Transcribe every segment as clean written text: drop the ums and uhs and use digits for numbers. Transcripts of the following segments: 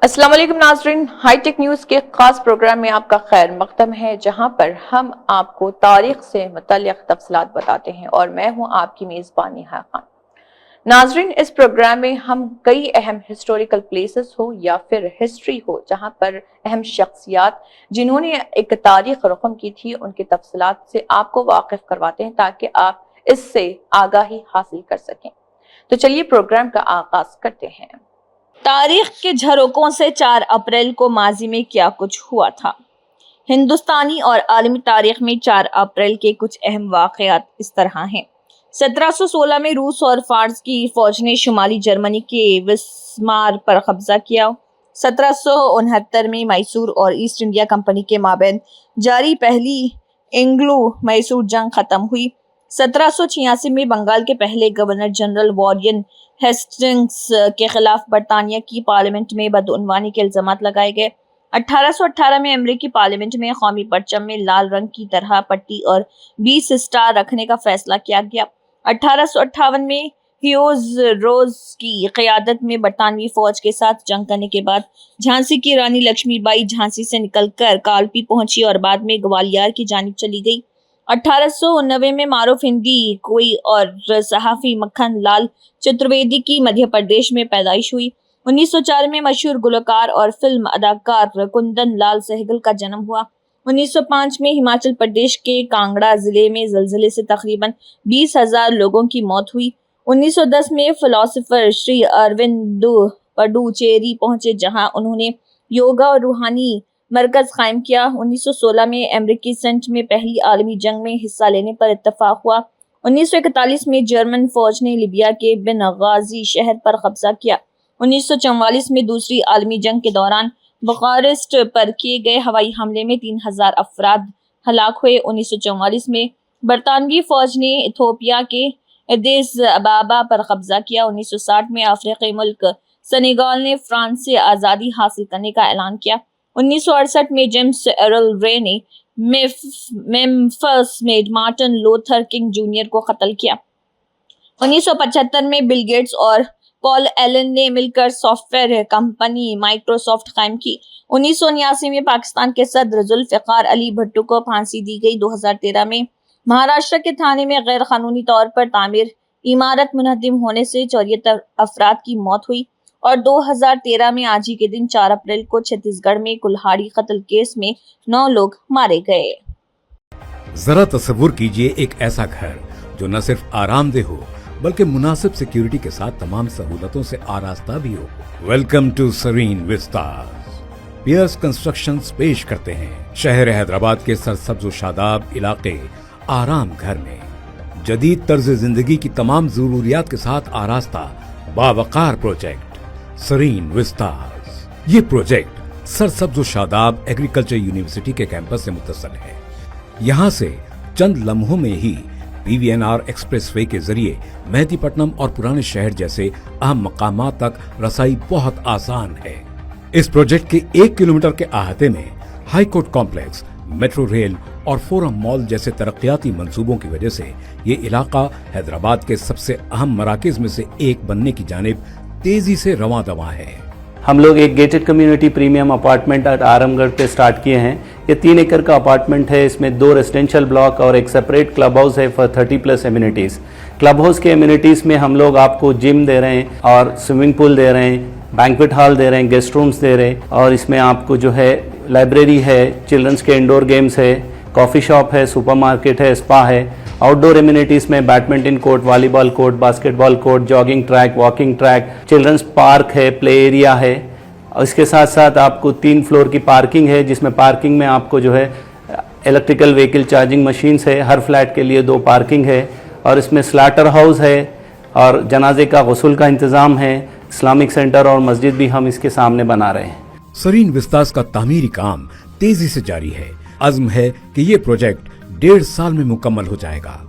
अस्सलाम वालेकुम नाज़रीन, हाईटेक न्यूज़ के खास प्रोग्राम में आपका खैर मक़दम है, जहां पर हम आपको तारीख से मुतल्लिक़ तफ़सीलात बताते हैं और मैं हूं आपकी मेज़बान नेहा खान। नाज़रीन, इस प्रोग्राम में हम कई अहम हिस्टोरिकल प्लेसेस हो या फिर हिस्ट्री हो, जहां पर अहम शख्सियात जिन्होंने एक तारीख रकम की थी, उनके तफ़सीलात से आपको वाकिफ़ करवाते हैं ताकि आप इससे आगाही हासिल कर सकें। तो चलिए प्रोग्राम का आगाज़ करते हैं। तारीख के झरोकों से 4 अप्रैल को माजी में क्या कुछ हुआ था। हिंदुस्तानी और आलमी तारीख में 4 अप्रैल के कुछ अहम वाक़यात इस तरह हैं। 1716 में रूस और फारस की फौज ने शुमाली जर्मनी के विस्मार पर कब्जा किया। 1769 में मैसूर और ईस्ट इंडिया कंपनी के माबैन जारी पहली एंग्लो मैसूर जंग खत्म हुई। 1786 में बंगाल के पहले गवर्नर जनरल वॉरेन हेस्टिंग्स के खिलाफ बरतानिया की पार्लियामेंट में बदउनवानी के इल्जामात लगाए गए। 1818 में अमेरिकी पार्लियामेंट में कौमी परचम में लाल रंग की तरह पट्टी और 20 स्टार रखने का फैसला किया गया। 1858 में ह्यूज रोज की क़यादत में बरतानवी फौज के साथ जंग करने के बाद झांसी की रानी लक्ष्मीबाई झांसी से निकलकर कालपी पहुंची और बाद में ग्वालियर की जानिब चली गई। 1890 में मारूफ हिंदी कोई और सहाफ़ी मक्खन लाल चतुर्वेदी की मध्य प्रदेश में पैदाइश हुई। 1904 में मशहूर गुलकार और फिल्म अदाकार कुंदन लाल सहगल का जन्म हुआ। 1905 में हिमाचल प्रदेश के कांगड़ा जिले में ज़लज़ले से तकरीबन 20,000 लोगों की मौत हुई। 1910 में फिलोसोफर श्री अरविंद पुडुचेरी पहुंचे, जहां उन्होंने योगा और रूहानी मरकज कायम किया। 1916 में अमेरिकी सेंट में पहली आलमी जंग में हिस्सा लेने पर इत्तफाक हुआ। 1941 में जर्मन फौज ने लीबिया के बेनगाजी शहर पर कब्जा किया। 1944 में दूसरी आलमी जंग के दौरान बुखारेस्ट पर किए गए हवाई हमले में 3,000 अफराद हलाक हुए। 1944 में बरतानवी फौज ने इथोपिया के एडिस अबाबा पर कब्जा किया। 1960 में अफ्रीकी मुल्क सेनेगल ने फ्रांस से आज़ादी हासिल करने का ऐलान किया। 1968 में जेम्स एरल रे ने मेम्फिस में मार्टिन लूथर किंग जूनियर को कत्ल किया। 1975 में बिल गेट्स और पॉल एलन ने मिलकर सॉफ्टवेयर कंपनी माइक्रोसॉफ्ट कायम की। 1979 में पाकिस्तान के सदर जुल्फ़िकार अली भुट्टो को फांसी दी गई। 2013 में महाराष्ट्र के थाने में गैर कानूनी तौर पर तामीर इमारत मुनहदिम होने से 74 अफराद की मौत हुई। और 2013 में आज ही के दिन 4 अप्रैल को छत्तीसगढ़ में कुल्हाड़ी कत्ल केस में 9 लोग मारे गए। जरा तसव्वुर कीजिए एक ऐसा घर जो न सिर्फ आरामदेह हो बल्कि मुनासिब सिक्योरिटी के साथ तमाम सहूलतों से आरास्ता भी हो। Welcome to Sareen Vistas. Pierce constructions पेश करते हैं शहर हैदराबाद के सरसब्ज शादाब इलाके आराम घर में जदीद तर्ज जिंदगी की तमाम जरूरियात के साथ आरास्ता बावकार प्रोजेक्ट सरीन विस्टास। ये प्रोजेक्ट सरसब्ज शादाब एग्रीकल्चर यूनिवर्सिटी के कैंपस से मुत्तसिल है। यहाँ से चंद लम्हों में ही PVNR एक्सप्रेसवे के जरिए मेहदीपट्टनम और पुराने शहर जैसे अहम मकामात तक रसाई बहुत आसान है। इस प्रोजेक्ट के 1 किलोमीटर के अहाते में high court complex, metro rail और फोरम मॉल जैसे तरक्याती मंसूबों की वजह से ये इलाका हैदराबाद के सबसे अहम मराकज में से एक बनने की जानिब तेजी से रवां दवा है। हम लोग एक gated community premium apartment Aramghar पे स्टार्ट किए हैं। ये 3 एकड़ का अपार्टमेंट है। इसमें 2 रेजिडेंशियल ब्लॉक और एक सेपरेट क्लब हाउस है फॉर 30+ एमिनिटीज़। क्लब हाउस के एमिनिटीज़ में हम लोग आपको जिम दे रहे हैं और स्विमिंग पूल दे रहे हैं, बैंक्वेट हॉल दे रहे हैं, गेस्ट रूम्स दे रहे हैं और इसमें आपको जो है लाइब्रेरी है, चिल्ड्रंस के इंडोर गेम्स है, कॉफ़ी शॉप है, सुपरमार्केट है, स्पा है। आउटडोर एमिनिटीज़ में badminton court, volleyball court, basketball court, jogging track, walking track, children's park है, प्ले एरिया है। और इसके साथ साथ आपको 3 फ्लोर की पार्किंग है, जिसमें पार्किंग में आपको जो है इलेक्ट्रिकल व्हीकल चार्जिंग मशीन्स है। हर फ्लैट के लिए 2 पार्किंग है और इसमें स्लाटर हाउस है और जनाजे का गुस्ल का इंतज़ाम है। इस्लामिक सेंटर और मस्जिद भी हम इसके सामने बना रहे हैं। सरीन विस्तास का तामीरी काम तेजी से जारी है। अज़्म है कि ये प्रोजेक्ट 1.5 साल में मुकम्मल हो जाएगा।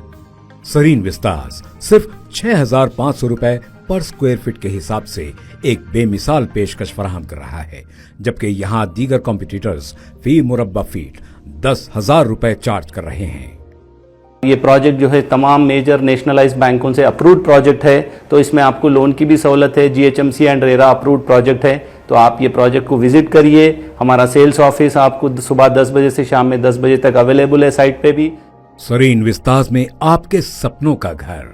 सरीन विस्तास सिर्फ 6,500 रुपए पर स्क्वायर फीट के हिसाब से एक बेमिसाल पेशकश फराहम कर रहा है, जबकि यहाँ दीगर कॉम्पिटिटर्स फी मुरब्बा फीट 10,000 रुपए चार्ज कर रहे हैं। ये प्रोजेक्ट जो है तमाम मेजर नेशनलाइज्ड बैंकों से अप्रूव्ड प्रोजेक्ट है, तो इसमें आपको लोन की भी सहूलत है। GHMC and RERA approved project है। تو آپ یہ پروجیکٹ کو وزٹ کریے. ہمارا سیلس آفس آپ کو صبح 10 بجے سے شام میں 10 بجے تک اویلیبل ہے سائٹ پہ بھی. سرین وستاز میں آپ کے سپنوں کا گھر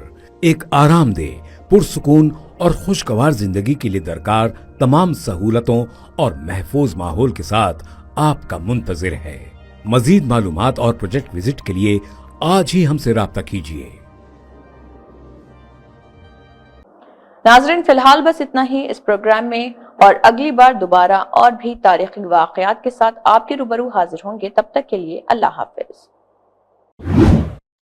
ایک آرام دہ پرسکون اور خوشگوار زندگی کے لیے درکار تمام سہولتوں اور محفوظ ماحول کے ساتھ آپ کا منتظر ہے. مزید معلومات اور پروجیکٹ وزٹ کے لیے آج ہی ہم سے رابطہ کیجیے. ناظرین فی الحال بس اتنا ہی اس پروگرام میں، اور اگلی بار دوبارہ اور بھی تاریخی واقعات کے ساتھ آپ کے روبرو حاضر ہوں گے. تب تک کے لیے اللہ حافظ.